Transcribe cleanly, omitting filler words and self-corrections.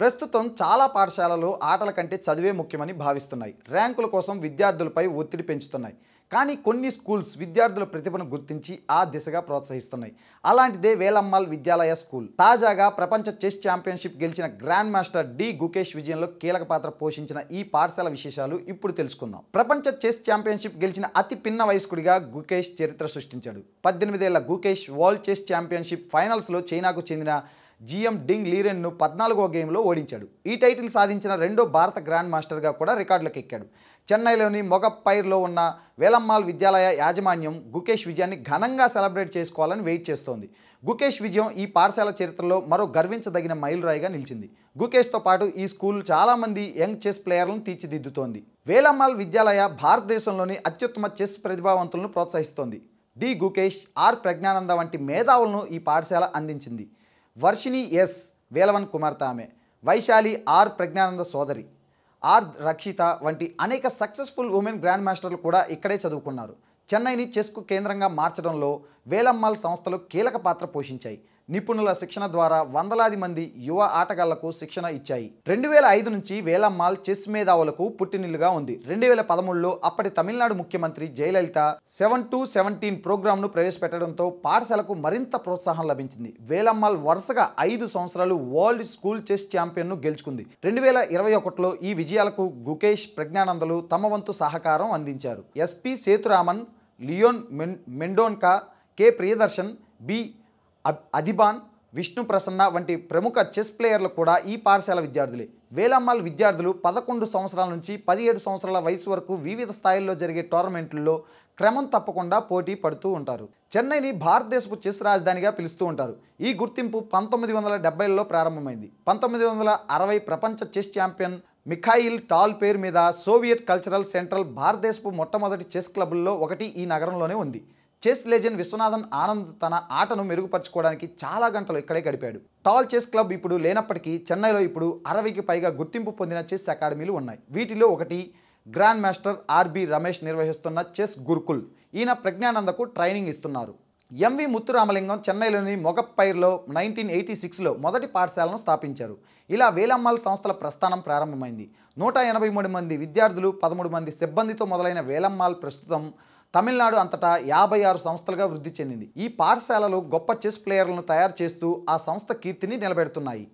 ప్రస్తుతం చాలా పాఠశాలలు ఆటల కంటే చదువే ముఖ్యమని భావిస్తున్నాయి. ర్యాంకుల కోసం విద్యార్థులపై ఒత్తిడి పెంచుతున్నాయి. కానీ కొన్ని స్కూల్స్ విద్యార్థుల ప్రతిభను గుర్తించి ఆ దిశగా ప్రోత్సహిస్తున్నాయి. అలాంటిదే వేలమ్మాల్ విద్యాలయ స్కూల్. తాజాగా ప్రపంచ చెస్ ఛాంపియన్షిప్ గెలిచిన గ్రాండ్ మాస్టర్ డి గుకేష్ విజయంలో కీలక పాత్ర పోషించిన ఈ పాఠశాల విశేషాలు ఇప్పుడు తెలుసుకుందాం. ప్రపంచ చెస్ ఛాంపియన్షిప్ గెలిచిన అతి పిన్న వయస్కుడిగా గుకేష్ చరిత్ర సృష్టించాడు. 18 ఏళ్ల గుకేష్ వరల్డ్ చెస్ ఛాంపియన్షిప్ ఫైనల్స్లో చైనాకు చెందిన జిఎం డింగ్ లీరెన్ను 14వ గేమ్లో ఓడించాడు. ఈ టైటిల్ సాధించిన రెండో భారత గ్రాండ్ మాస్టర్గా కూడా రికార్డులకు ఎక్కాడు. చెన్నైలోని మొగప్పైర్లో ఉన్న వేలమ్మాల్ విద్యాలయ యాజమాన్యం గుకేష్ విజయాన్ని ఘనంగా సెలబ్రేట్ చేసుకోవాలని వెయిట్ చేస్తోంది. గుకేష్ విజయం ఈ పాఠశాల చరిత్రలో మరో గర్వించదగిన మైలురాయిగా నిలిచింది. గుకేష్తో పాటు ఈ స్కూల్ చాలామంది యంగ్ చెస్ ప్లేయర్లను తీర్చిదిద్దుతోంది. వేలమ్మాల్ విద్యాలయ భారతదేశంలోని అత్యుత్తమ చెస్ ప్రతిభావంతులను ప్రోత్సహిస్తోంది. డి గుకేష్, ఆర్ ప్రజ్ఞానంద వంటి మేధావులను ఈ పాఠశాల అందించింది. వర్షిణి ఎస్ వేలవన్ కుమార్తె ఆమె, వైశాలి ఆర్ ప్రజ్ఞానంద సోదరి, ఆర్ రక్షిత వంటి అనేక సక్సెస్ఫుల్ ఉమెన్ గ్రాండ్ మాస్టర్లు కూడా ఇక్కడే చదువుకున్నారు. చెన్నైని చెస్కు కేంద్రంగా మార్చడంలో వేలమ్మాల్ సంస్థలు కీలక పాత్ర పోషించాయి. నిపుణుల శిక్షణ ద్వారా వందలాది మంది యువ ఆటగాళ్లకు శిక్షణ ఇచ్చాయి. 2005 నుంచి వేలమ్మాల్ చెస్ మేధావులకు పుట్టినిల్లుగా ఉంది. 2013లో అప్పటి తమిళనాడు ముఖ్యమంత్రి జయలలిత 7-to-17 ప్రోగ్రాంను ప్రవేశపెట్టడంతో పాఠశాలకు మరింత ప్రోత్సాహం లభించింది. వేలమ్మాల్ వరుసగా 5 సంవత్సరాలు వరల్డ్ స్కూల్ చెస్ ఛాంపియన్ను గెలుచుకుంది. 2021లో ఈ విజయాలకు గుకేష్, ప్రజ్ఞానందలు తమ వంతు సహకారం అందించారు. S P Sethuraman, Leon Mendonca, K Priyadarshan, B Adhiban, Vishnu Prasanna వంటి ప్రముఖ చెస్ ప్లేయర్లు కూడా ఈ పాఠశాల విద్యార్థులే. వేలమ్మాల్ విద్యార్థులు 11 సంవత్సరాల నుంచి 17 సంవత్సరాల వయసు వరకు వివిధ స్థాయిల్లో జరిగే టోర్నమెంట్లలో క్రమం తప్పకుండా పోటీ పడుతూ ఉంటారు. చెన్నైని భారతదేశపు చెస్ రాజధానిగా పిలుస్తూ ఉంటారు. ఈ గుర్తింపు 1970లలో ప్రారంభమైంది. 1960 ప్రపంచ చెస్ ఛాంపియన్ మిఖాయిల్ టాల్ పేరు మీద సోవియట్ కల్చరల్ సెంట్రల్ భారతదేశపు మొట్టమొదటి చెస్ క్లబ్లలో ఒకటి ఈ నగరంలోనే ఉంది. చెస్ లెజెండ్ విశ్వనాథన్ ఆనంద్ తన ఆటను మెరుగుపరచుకోవడానికి చాలా గంటలు ఇక్కడే గడిపాడు. టాల్ చెస్ క్లబ్ ఇప్పుడు లేనప్పటికీ చెన్నైలో ఇప్పుడు 60కి పైగా గుర్తింపు పొందిన చెస్ అకాడమీలు ఉన్నాయి. వీటిలో ఒకటి గ్రాండ్ మాస్టర్ ఆర్బి రమేష్ నిర్వహిస్తున్న చెస్ గురుకుల్. ఈయన ప్రజ్ఞానందకు ట్రైనింగ్ ఇస్తున్నారు. ఎంవి ముత్తురామలింగం చెన్నైలోని మొగప్పైర్లో 1986లో మొదటి పాఠశాలను స్థాపించారు. ఇలా వేలమ్మాల్ సంస్థల ప్రస్థానం ప్రారంభమైంది. 183 మంది విద్యార్థులు, 13 మంది సిబ్బందితో మొదలైన వేలమ్మాల్ ప్రస్తుతం తమిళనాడు అంతటా 56 సంస్థలుగా వృద్ధి చెందింది. ఈ పాఠశాలలు గొప్ప చెస్ ప్లేయర్లను తయారు చేస్తూ ఆ సంస్థ కీర్తిని నిలబెడుతున్నాయి.